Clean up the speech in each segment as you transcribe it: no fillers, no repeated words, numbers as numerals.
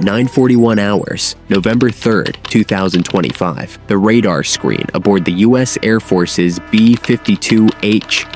At 9:41 hours, November 3rd, 2025, the radar screen aboard the U.S. Air Force's B-52H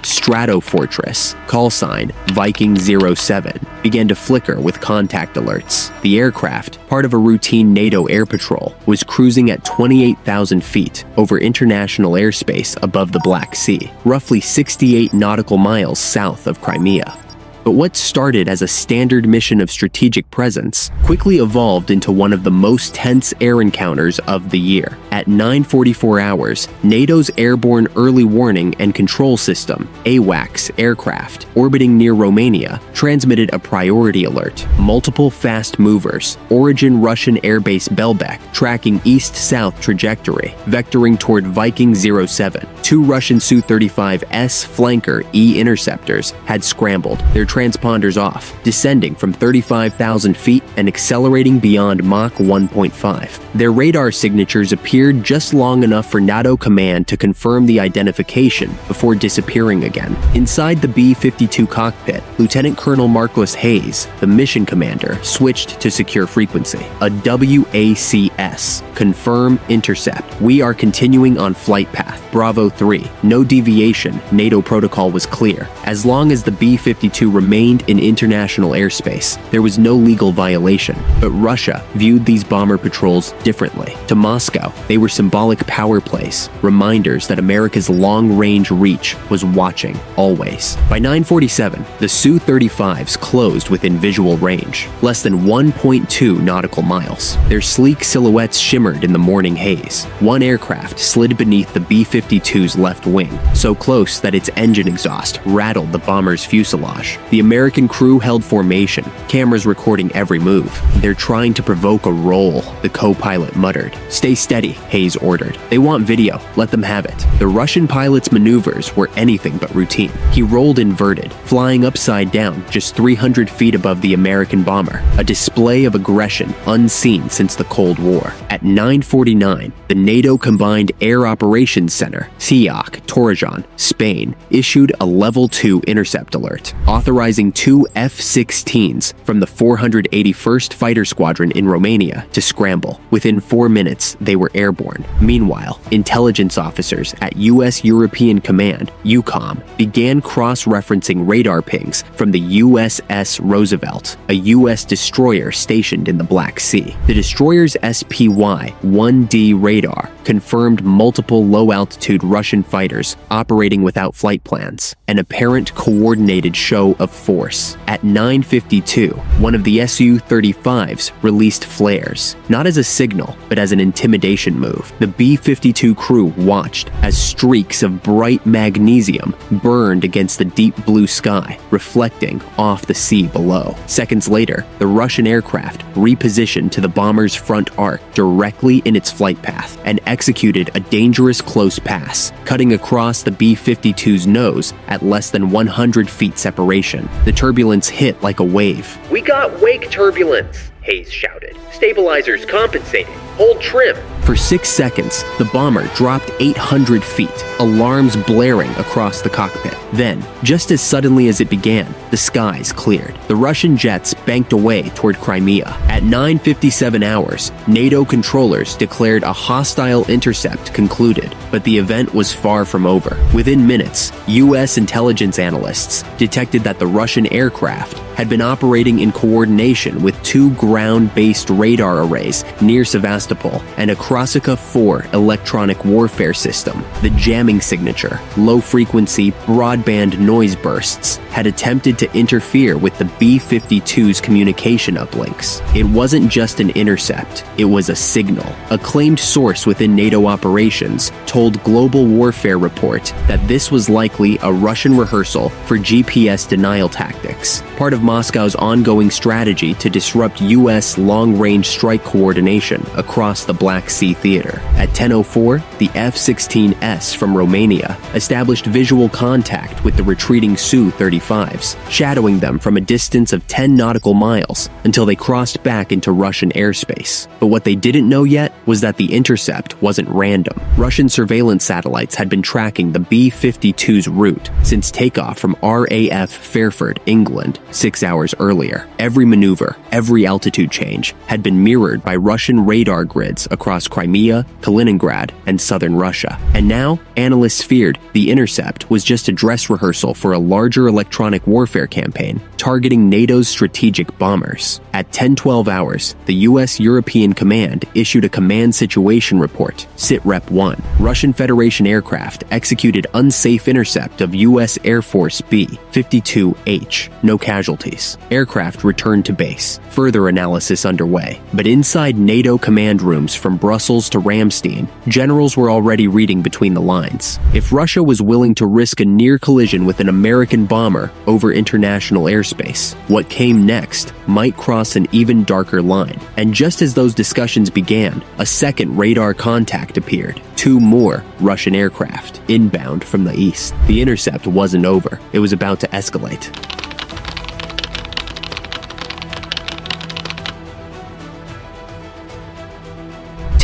Stratofortress, call sign Viking 07, began to flicker with contact alerts. The aircraft, part of a routine NATO air patrol, was cruising at 28,000 feet over international airspace above the Black Sea, roughly 68 nautical miles south of Crimea. But what started as a standard mission of strategic presence quickly evolved into one of the most tense air encounters of the year. At 9:44 hours, NATO's Airborne Early Warning and Control System, AWACS aircraft, orbiting near Romania, transmitted a priority alert. Multiple fast movers, origin Russian airbase Belbek, tracking east-south trajectory, vectoring toward Viking 07. Two Russian Su-35S flanker E-interceptors had scrambled, their transponders off, descending from 35,000 feet and accelerating beyond Mach 1.5. Their radar signatures appeared just long enough for NATO command to confirm the identification before disappearing again. Inside the B-52 cockpit, Lieutenant Colonel Marcus Hayes, the mission commander, switched to secure frequency. A WACS, confirm intercept. We are continuing on flight path, Bravo 3. No deviation, NATO protocol was clear. As long as the B-52 remained in international airspace, there was no legal violation. But Russia viewed these bomber patrols differently. To Moscow, they were symbolic power plays, reminders that America's long-range reach was watching, always. By 9:47, the Su-35s closed within visual range, less than 1.2 nautical miles. Their sleek silhouettes shimmered in the morning haze. One aircraft slid beneath the B-52's left wing, so close that its engine exhaust rattled the bomber's fuselage. The American crew held formation, cameras recording every move. "They're trying to provoke a roll," the co-pilot muttered. "Stay steady," Hayes ordered. "They want video. Let them have it." The Russian pilot's maneuvers were anything but routine. He rolled inverted, flying upside down just 300 feet above the American bomber, a display of aggression unseen since the Cold War. At 9:49, the NATO Combined Air Operations Center, CIOC, Torrejon, Spain, issued a Level 2 intercept alert, authorizing two F-16s from the 481st Fighter Squadron in Romania to scramble. Within 4 minutes, they were airborne. Meanwhile, intelligence officers at U.S. European Command, EUCOM, began cross-referencing radar pings from the USS Roosevelt, a U.S. destroyer stationed in the Black Sea. The destroyer's SPY-1D radar confirmed multiple low-altitude Russian fighters operating without flight plans, an apparent coordinated show of force. At 9:52, one of the Su-35s released flares, not as a signal, but as an intimidation move. The B-52 crew watched as streaks of bright magnesium burned against the deep blue sky, reflecting off the sea below. Seconds later, the Russian aircraft repositioned to the bomber's front arc directly in its flight path and executed a dangerous close pass, cutting across the B-52's nose at less than 100 feet separation. The turbulence hit like a wave. "We got wake turbulence," Hayes shouted. "Stabilizers compensating. Hold trim." For 6 seconds, the bomber dropped 800 feet, alarms blaring across the cockpit. Then, just as suddenly as it began, the skies cleared. The Russian jets banked away toward Crimea. At 9:57 hours, NATO controllers declared a hostile intercept concluded, but the event was far from over. Within minutes, U.S. intelligence analysts detected that the Russian aircraft had been operating in coordination with two ground-based radar arrays near Sevastopol and a Krasika 4 electronic warfare system. The jamming signature, low-frequency broadband noise bursts, had attempted to interfere with the B-52's communication uplinks. It wasn't just an intercept, it was a signal. A claimed source within NATO operations told Global Warfare Report that this was likely a Russian rehearsal for GPS denial tactics, part of Moscow's ongoing strategy to disrupt U.S. long-range strike coordination across the Black Sea theater. At 10:04, the F-16S from Romania established visual contact with the retreating Su-35s, shadowing them from a distance of 10 nautical miles until they crossed back into Russian airspace. But what they didn't know yet was that the intercept wasn't random. Russian surveillance satellites had been tracking the B-52's route since takeoff from RAF Fairford, England, 6 hours earlier. Every maneuver, every altitude change had been mirrored by Russian radar grids across Crimea, Kaliningrad, and southern Russia. And now, analysts feared the intercept was just a dress rehearsal for a larger electronic warfare campaign targeting NATO's strategic bombers. At 10:12 hours, the U.S. European Command issued a command situation report, SITREP 1. Russian Federation aircraft executed unsafe intercept of U.S. Air Force B-52H. No casualties. Aircraft returned to base. Further analysis underway. But inside NATO command rooms from Brussels to Ramstein, generals were already reading between the lines. If Russia was willing to risk a near collision with an American bomber over international airspace, what came next might cross an even darker line. And just as those discussions began, a second radar contact appeared. 2 more Russian aircraft, inbound from the east. The intercept wasn't over. It was about to escalate.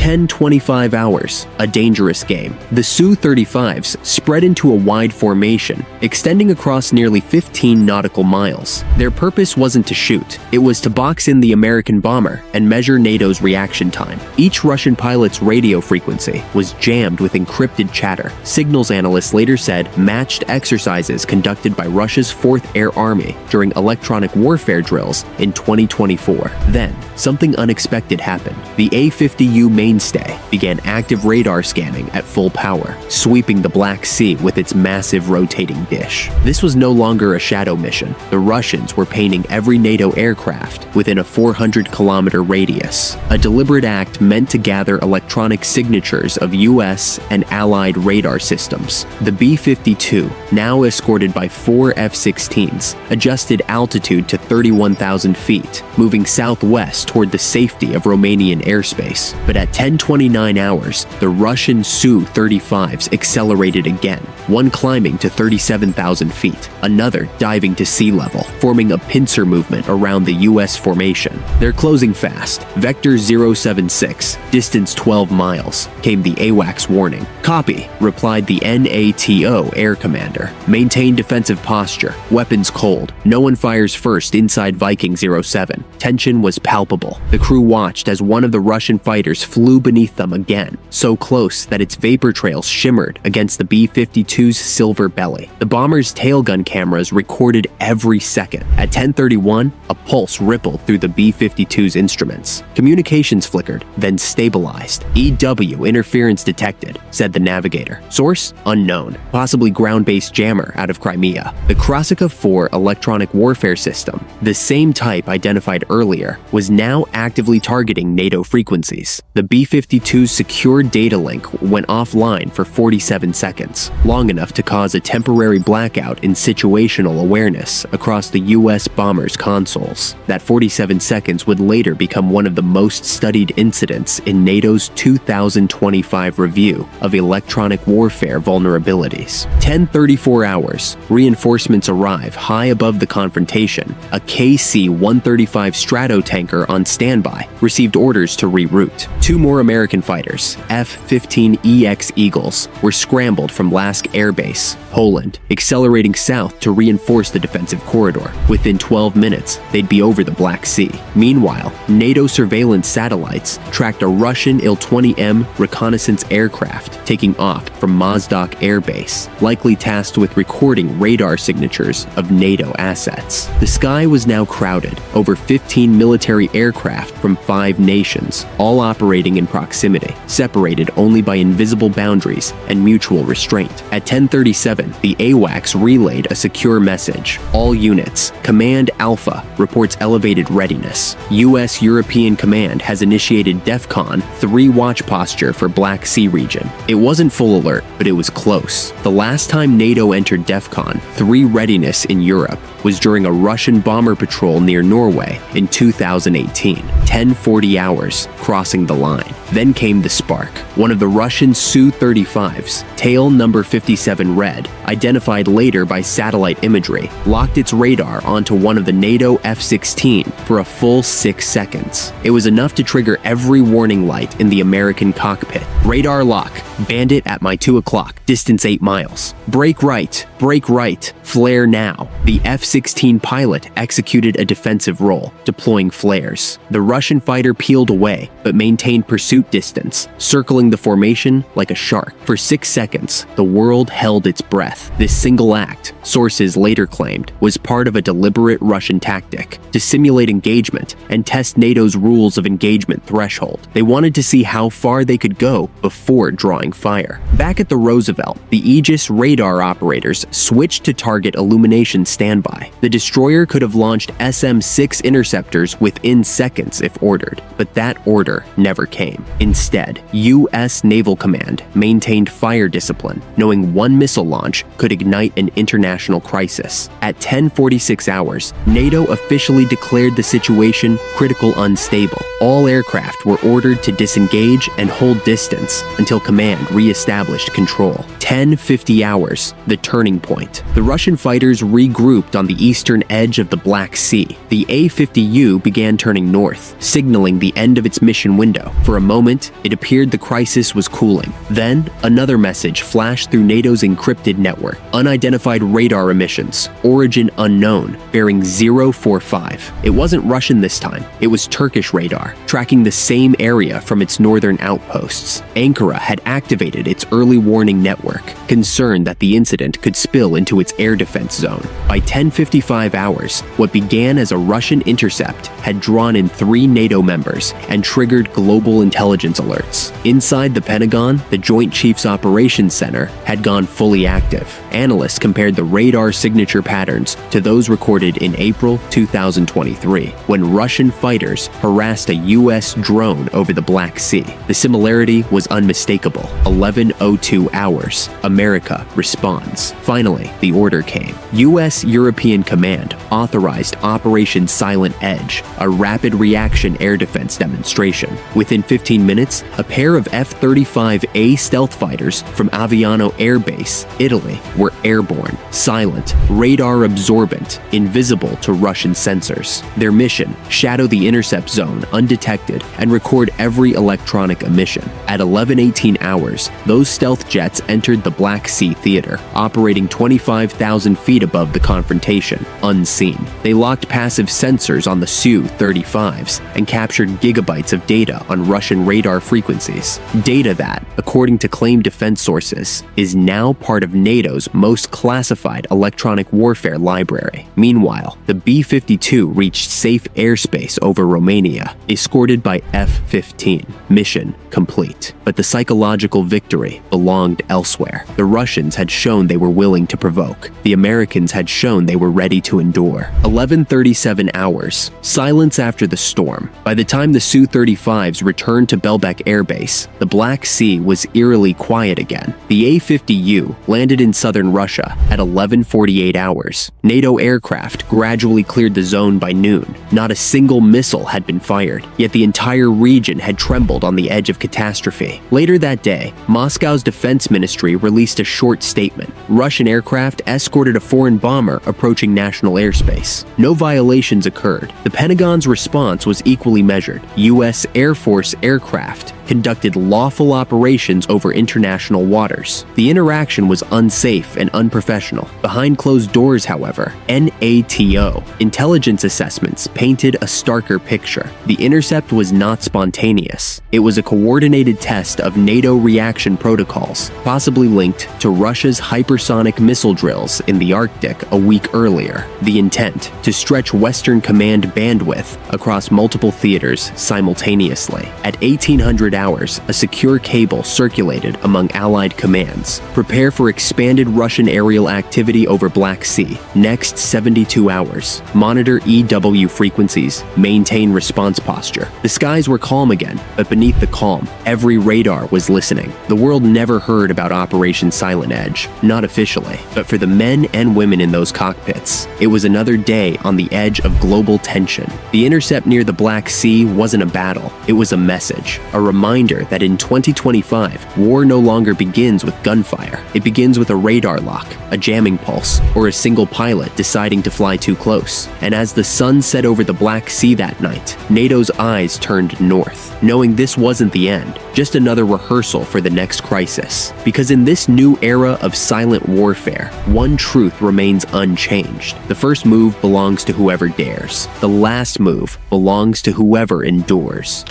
10-25 hours, a dangerous game. The Su-35s spread into a wide formation, extending across nearly 15 nautical miles. Their purpose wasn't to shoot, it was to box in the American bomber and measure NATO's reaction time. Each Russian pilot's radio frequency was jammed with encrypted chatter. Signals analysts later said matched exercises conducted by Russia's 4th Air Army during electronic warfare drills in 2024. Then, something unexpected happened. The A-50U mainstay began active radar scanning at full power, sweeping the Black Sea with its massive rotating dish. This was no longer a shadow mission. The Russians were painting every NATO aircraft within a 400-kilometer radius, a deliberate act meant to gather electronic signatures of U.S. and Allied radar systems. The B-52, now escorted by 4 F-16s, adjusted altitude to 31,000 feet, moving southwest toward the safety of Romanian airspace. But at 10:29 hours, the Russian Su-35s accelerated again, one climbing to 37,000 feet, another diving to sea level, forming a pincer movement around the U.S. formation. They're closing fast. Vector 076, distance 12 miles, came the AWACS warning. Copy, replied the NATO air commander. Maintain defensive posture, weapons cold. No one fires first inside Viking 07. Tension was palpable. The crew watched as one of the Russian fighters flew beneath them again, so close that its vapor trails shimmered against the B-52's silver belly. The bomber's tailgun cameras recorded every second. At 10:31, a pulse rippled through the B-52's instruments. Communications flickered, then stabilized. EW interference detected, said the navigator. Source? Unknown. Possibly ground-based jammer out of Crimea. The Krasika 4 electronic warfare system, the same type identified earlier, was now actively targeting NATO frequencies. The B-52's secure data link went offline for 47 seconds, long enough to cause a temporary blackout in situational awareness across the U.S. bombers' consoles. That 47 seconds would later become one of the most studied incidents in NATO's 2025 review of electronic warfare vulnerabilities. 10:34 hours, reinforcements arrive high above the confrontation. A KC-135 Stratotanker on standby received orders to reroute. 2 more American fighters, F-15EX Eagles, were scrambled from Lask Air Base, Poland, accelerating south to reinforce the defensive corridor. Within 12 minutes, they'd be over the Black Sea. Meanwhile, NATO surveillance satellites tracked a Russian Il-20M reconnaissance aircraft taking off from Mozdok Air Base, likely tasked with recording radar signatures of NATO assets. The sky was now crowded, over 15 military aircraft from 5 nations, all operating in proximity, separated only by invisible boundaries and mutual restraint. At 10:37, the AWACS relayed a secure message. All units, Command Alpha reports elevated readiness. U.S. European Command has initiated DEFCON 3 watch posture for Black Sea region. It wasn't full alert, but it was close. The last time NATO entered DEFCON 3 readiness in Europe was during a Russian bomber patrol near Norway in 2018. 10:40 hours, crossing the line. Then came the spark. One of the Russian Su-35s, tail number 57 red, identified later by satellite imagery, locked its radar onto one of the NATO F-16 for a full 6 seconds. It was enough to trigger every warning light in the American cockpit. Radar lock. Bandit at my 2 o'clock. Distance 8 miles. Brake right. Brake right. Flare now. The F-16 pilot executed a defensive role, deploying flares. The Russian fighter peeled away, but maintained pursuit distance, circling the formation like a shark. For 6 seconds, the world held its breath. This single act, sources later claimed, was part of a deliberate Russian tactic to simulate engagement and test NATO's rules of engagement threshold. They wanted to see how far they could go before drawing fire. Back at the Roosevelt, the Aegis radar operators switched to target illumination standby. The destroyer could have launched SM-6 interceptors within seconds if ordered, but that order never came. Instead, U.S. Naval Command maintained fire discipline, knowing one missile launch could ignite an international crisis. At 10:46 hours, NATO officially declared the situation critical unstable. All aircraft were ordered to disengage and hold distance until command re-established control. 10:50 hours, the turning point. The Russian fighters regrouped on the eastern edge of the Black Sea. The A-50U began turning north, signaling the end of its mission window. For a moment, it appeared the crisis was cooling. Then, another message flashed through NATO's encrypted network. Unidentified radar emissions, origin unknown, bearing 045. It wasn't Russian this time. It was Turkish radar, tracking the same area from its northern outposts. Ankara had activated its early warning network, concerned that the incident could spill into its air defense zone. By 10:55 hours, what began as a Russian intercept had drawn in 3 NATO members and triggered global intelligence alerts. Inside the Pentagon, the Joint Chiefs Operations Center had gone fully active. Analysts compared the radar signature patterns to those recorded in April 2023, when Russian fighters harassed a U.S. drone over the Black Sea. The similarity was unmistakable. 11:02 hours. America responds. Finally, the order came. U.S. European Command authorized Operation Silent Edge, a rapid reaction air defense demonstration. Within 15 minutes, a pair of F-35A stealth fighters from Aviano Air Base, Italy, were airborne, silent, radar absorbent, invisible to Russian sensors. Their mission: shadow the intercept zone undetected and record every electronic emission. At 11:18 hours, those stealth jets entered the Black Sea theater, operating 25,000 feet above the confrontation, unseen. They locked passive sensors on the Su-35s and captured gigabytes of data on Russian radar frequencies. Data that, according to claimed defense sources, is now part of NATO's most classified electronic warfare library. Meanwhile, the B-52 reached safe airspace over Romania, escorted by F-15. Mission complete. But the psychological victory belonged elsewhere. The Russians had shown they were willing to provoke. The Americans had shown they were ready to endure. 11:37 hours. Silence after the storm. By the time the Su-35s returned to Belbek Air Base, the Black Sea was eerily quiet again. The A-50U landed in southern Russia at 11:48 hours. NATO aircraft gradually cleared the zone by noon. Not a single missile had been fired, yet the entire region had trembled on the edge of catastrophe. Later that day, Moscow's defense ministry released a short statement. Russian aircraft escorted a foreign bomber approaching national airspace. No violations occurred. The Pentagon's response was equally measured. U.S. Air Force aircraft conducted lawful operations over international waters. The interaction was unsafe and unprofessional. Behind closed doors, however, NATO intelligence assessments painted a starker picture. The intercept was not spontaneous. It was a coordinated test of NATO reaction protocols, possibly linked to Russia's hypersonic missile drills in the Arctic a week earlier. The intent: to stretch Western command bandwidth across multiple theaters simultaneously. At 1800 hours, a secure cable circulated among Allied commands. Prepare for expanded Russian aerial activity over Black Sea. Next 72 hours. Monitor EW frequencies. Maintain response posture. The skies were calm again, but beneath the calm, every radar was listening. The world never heard about Operation Silent Edge, not officially, but for the men and women in those cockpits, it was another day on the edge of global tension. The intercept near the Black Sea wasn't a battle, it was a message, a reminder reminder that in 2025, war no longer begins with gunfire. It begins with a radar lock, a jamming pulse, or a single pilot deciding to fly too close. And as the sun set over the Black Sea that night, NATO's eyes turned north, knowing this wasn't the end, just another rehearsal for the next crisis. Because in this new era of silent warfare, one truth remains unchanged. The first move belongs to whoever dares. The last move belongs to whoever endures.